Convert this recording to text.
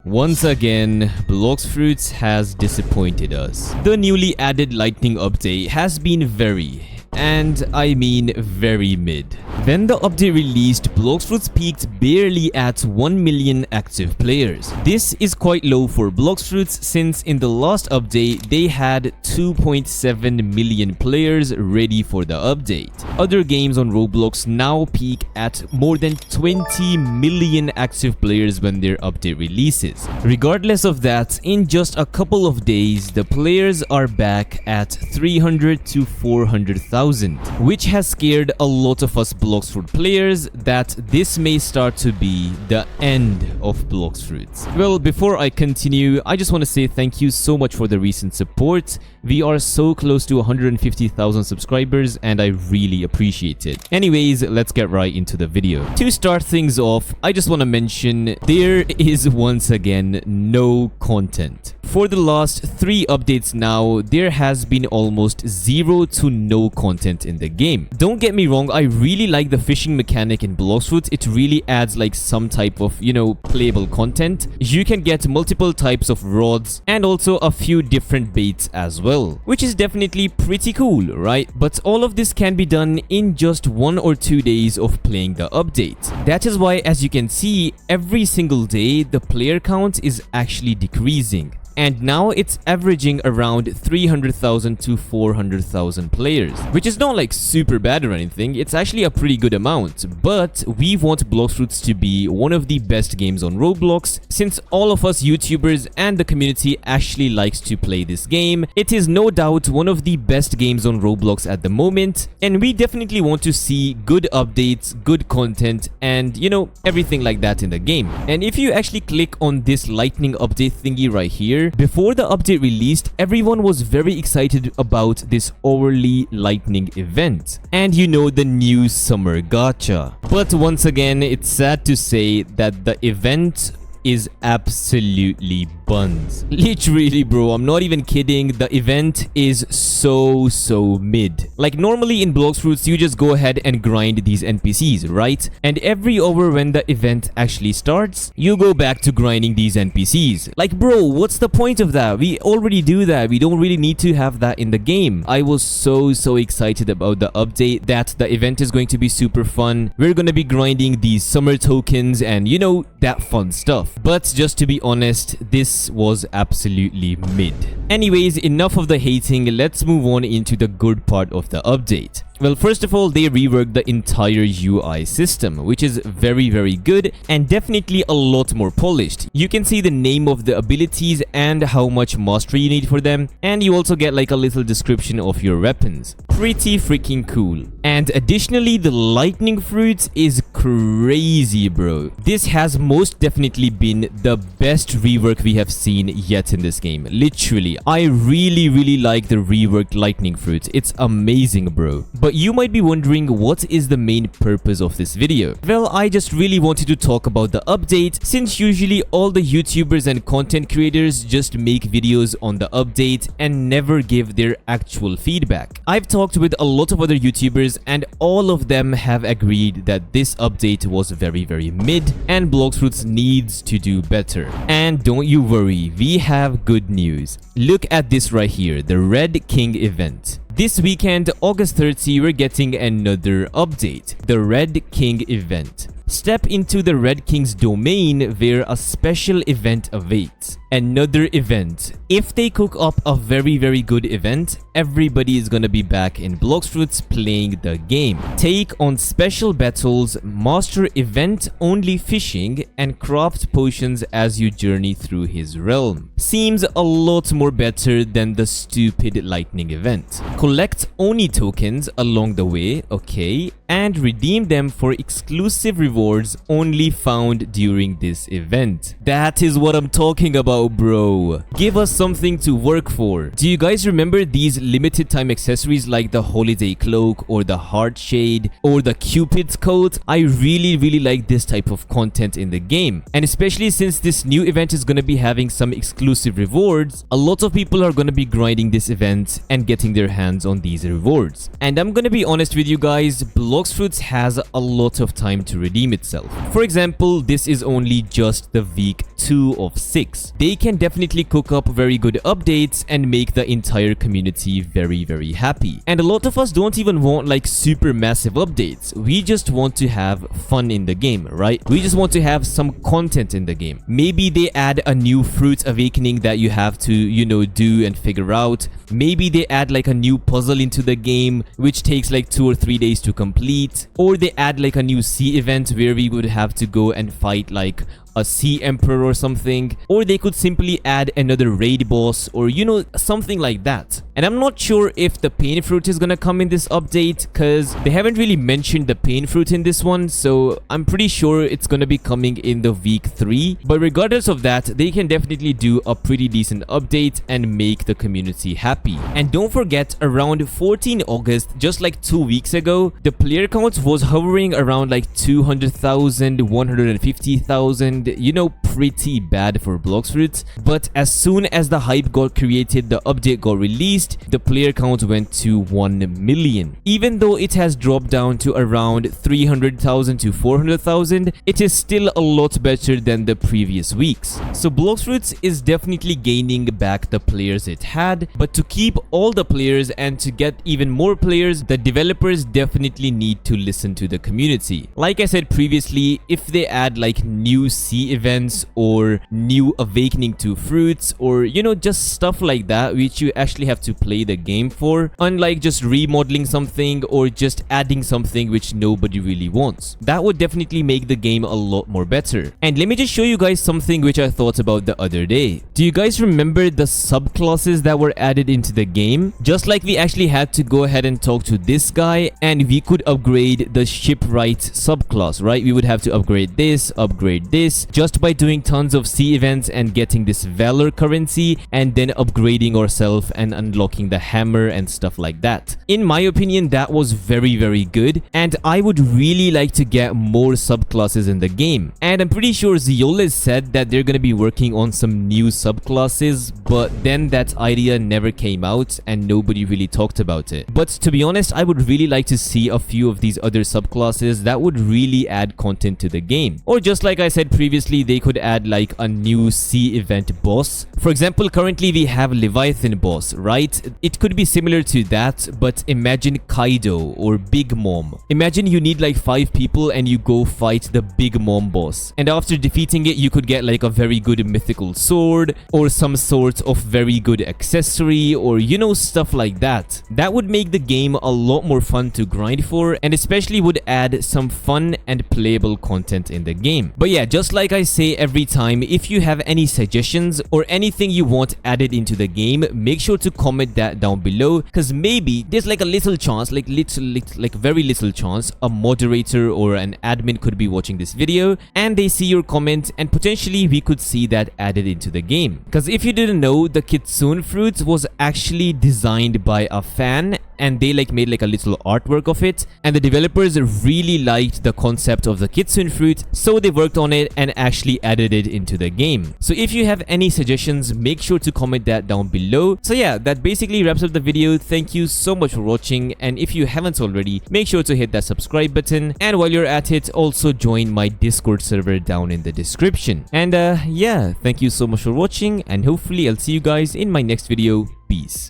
Once again, Blox Fruits has disappointed us. The newly added lightning update has been very, and I mean very mid. When the update released, Blox Fruits peaked barely at 1 million active players. This is quite low for Blox Fruits since in the last update they had 2.7 million players ready for the update. Other games on Roblox now peak at more than 20 million active players when their update releases. Regardless of that, in just a couple of days, the players are back at 300 to 400,000, which has scared a lot of us Blox Fruit players that this may start to be the end of Blox Fruits. Well, before I continue, I just want to say thank you so much for the recent support. We are so close to 150,000 subscribers and I really appreciate it. Anyways, let's get right into the video. To start things off, I just want to mention there is once again no content. For the last 3 updates now, there has been almost 0 to no content in the game. Don't get me wrong, I really like the fishing mechanic in Blox Fruits. It really adds like some type of, playable content. You can get multiple types of rods and also a few different baits as well, which is definitely pretty cool, right? But all of this can be done in just 1 or 2 days of playing the update. That is why, as you can see, every single day the player count is actually decreasing. And now it's averaging around 300,000 to 400,000 players, which is not like super bad or anything. It's actually a pretty good amount, but we want Blox Fruits to be one of the best games on Roblox. Since all of us YouTubers and the community actually likes to play this game, it is no doubt one of the best games on Roblox at the moment, and we definitely want to see good updates, good content, and everything like that in the game. And if you actually click on this lightning update thingy right here, before the update released, everyone was very excited about this overly lightning event and the new summer gacha. But once again, it's sad to say that the event is absolutely buns. Literally, bro, I'm not even kidding. The event is so mid. Like normally in Blox Fruits, you just go ahead and grind these NPCs, right? And every hour when the event actually starts, you go back to grinding these NPCs. Like, bro, what's the point of that? We already do that. We don't really need to have that in the game. I was so excited about the update that the event is going to be super fun. We're gonna be grinding these summer tokens and that fun stuff. But just to be honest, this was absolutely mid. Anyways, enough of the hating. Let's move on into the good part of the update. Well, first of all, they reworked the entire UI system, which is very good and definitely a lot more polished. You can see the name of the abilities and how much mastery you need for them, and you also get like a little description of your weapons. Pretty freaking cool. And additionally, the lightning fruits is crazy, bro. This has most definitely been the best rework we have seen yet in this game. Literally, I really like the reworked lightning fruits. It's amazing, bro. But you might be wondering, what is the main purpose of this video? Well, I just really wanted to talk about the update, since usually all the YouTubers and content creators just make videos on the update and never give their actual feedback. I've talked with a lot of other YouTubers and all of them have agreed that this update was very mid and Blox Fruits needs to do better. And don't you worry, we have good news. Look at this right here, the Red King event. This weekend, August 30, we're getting another update, the Red King event. Step into the Red King's domain where a special event awaits. Another event. If they cook up a very good event, everybody is gonna be back in Blox Fruits playing the game. Take on special battles, master event only fishing, and craft potions as you journey through his realm. Seems a lot more better than the stupid lightning event. Collect Oni tokens along the way, okay, and redeem them for exclusive rewards only found during this event. That is what I'm talking about, bro. Give us something to work for. Do you guys remember these limited time accessories like the holiday cloak or the heart shade or the Cupid's coat? I really like this type of content in the game, and especially since this new event is gonna be having some exclusive rewards, a lot of people are gonna be grinding this event and getting their hands on these rewards. And I'm gonna be honest with you guys, Blox Fruits has a lot of time to redeem game itself. For example, this is only just the week 2 of 6. They can definitely cook up very good updates and make the entire community very happy. And a lot of us don't even want like super massive updates. We just want to have fun in the game, right? We just want to have some content in the game. Maybe they add a new fruit awakening that you have to, you know, do and figure out. Maybe they add like a new puzzle into the game which takes like 2 or 3 days to complete. Or they add like a new sea event where we would have to go and fight like a sea emperor or something. Or they could simply add another raid boss, or you know, something like that. And I'm not sure if the pain fruit is gonna come in this update, because they haven't really mentioned the pain fruit in this one, so I'm pretty sure it's gonna be coming in the week 3. But regardless of that, they can definitely do a pretty decent update and make the community happy. And don't forget, around 14 August, just like 2 weeks ago, the player count was hovering around like 200,000, 150,000, you know, pretty bad for Blox Fruits. But as soon as the hype got created, the update got released, the player count went to 1 million. Even though it has dropped down to around 300,000 to 400,000, it is still a lot better than the previous weeks. So Blox Fruits is definitely gaining back the players it had, but to keep all the players and to get even more players, the developers definitely need to listen to the community. Like I said previously, if they add like new sea events or new awakening to fruits, or you know, just stuff like that which you actually have to play the game for, unlike just remodeling something or just adding something which nobody really wants, that would definitely make the game a lot more better. And let me just show you guys something which I thought about the other day. Do you guys remember the subclasses that were added into the game? Just like we actually had to go ahead and talk to this guy and we could upgrade the shipwright subclass, right? We would have to upgrade this just by doing tons of sea events and getting this valor currency, and then upgrading ourselves and unlocking the hammer and stuff like that. In my opinion, that was very good, and I would really like to get more subclasses in the game. And I'm pretty sure Zeoles said that they're gonna be working on some new subclasses, but then that idea never came out and nobody really talked about it. But to be honest, I would really like to see a few of these other subclasses that would really add content to the game. Or just like I said previously, they could add like a new sea event boss. For example, currently we have Leviathan boss, right? It could be similar to that, but imagine Kaido or Big Mom. Imagine you need like 5 people and you go fight the Big Mom boss, and after defeating it you could get like a very good mythical sword or some sort of very good accessory, or you know, stuff like that. That would make the game a lot more fun to grind for, and especially would add some fun and playable content in the game. But yeah, just like I say every time, if you have any suggestions or anything you want added into the game, make sure to comment that down below, because maybe there's like a little chance, like very little chance, a moderator or an admin could be watching this video and they see your comment, and potentially we could see that added into the game. Because if you didn't know, the Kitsune fruit was actually designed by a fan, and they like made like a little artwork of it, and the developers really liked the concept of the Kitsune fruit, so they worked on it and actually added it into the game. So if you have any suggestions, make sure to comment that down below. So yeah, that basically wraps up the video. Thank you so much for watching, and if you haven't already, make sure to hit that subscribe button, and while you're at it, also join my Discord server down in the description. And yeah, thank you so much for watching, and hopefully I'll see you guys in my next video. Peace.